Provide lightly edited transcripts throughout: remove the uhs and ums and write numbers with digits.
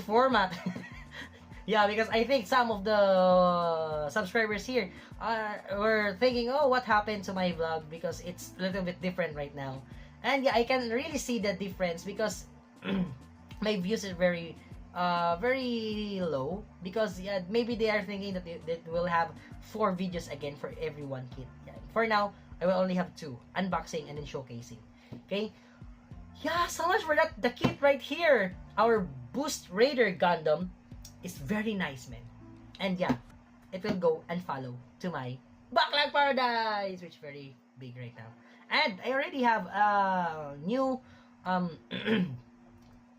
format. Yeah, because I think some of the subscribers here were thinking, oh, what happened to my vlog, because it's a little bit different right now. And yeah, I can really see the difference because my views are very low, because yeah, maybe they are thinking that they will have 4 videos again for every one kit. Yeah. For now, I will only have 2, unboxing and then showcasing. Okay. Yeah, so much for that. The kit right here, our Boost Raider Gundam, is very nice, man. And yeah, it will go and follow to my Backlog Paradise, which is very big right now. And I already have a new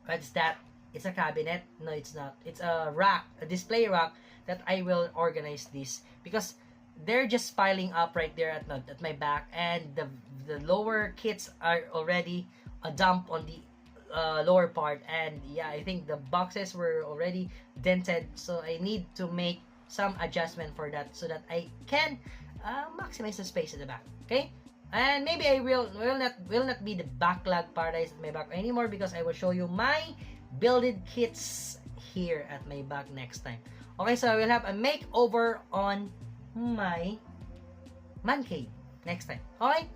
what's that? It's a cabinet. No, it's not. It's a rack, a display rack that I will organize this, because they're just piling up right there at my back, and the lower kits are already a dump on the lower part. And yeah, I think the boxes were already dented, so I need to make some adjustment for that so that I can maximize the space at the back. Okay. And maybe I will not be the Backlog Paradise at my back anymore, because I will show you my builded kits here at my back next time. Okay, so I will have a makeover on my man cave next time. Okay,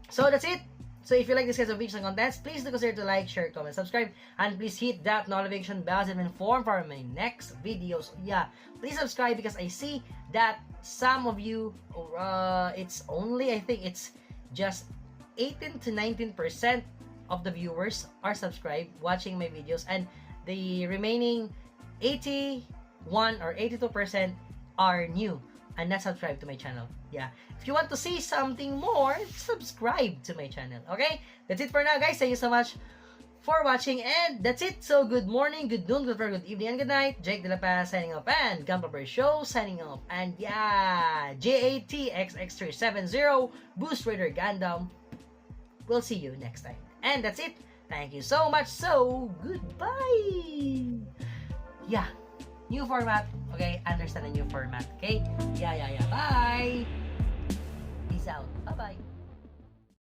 so that's it. So if you like this kind of videos and contents, please do consider to like, share, comment, subscribe, and please hit that notification bell to be informed for my next videos. Yeah, please subscribe, because I see that some of you, it's only, I think it's just 18 to 19% of the viewers are subscribed watching my videos, and the remaining 81 or 82% are new and not subscribed to my channel. Yeah, if you want to see something more, subscribe to my channel. Okay, that's it for now, guys. Thank you so much for watching, and that's it. So good morning, good noon, good afternoon, good evening, and good night. Jake De La Paz signing off, and Gunpowder Show signing off. And yeah, JATXX370 Boost Raider Gundam. We'll see you next time. And that's it. Thank you so much. So goodbye. Yeah, new format. Okay, understand the new format. Okay, yeah. Bye. Peace out. Bye bye.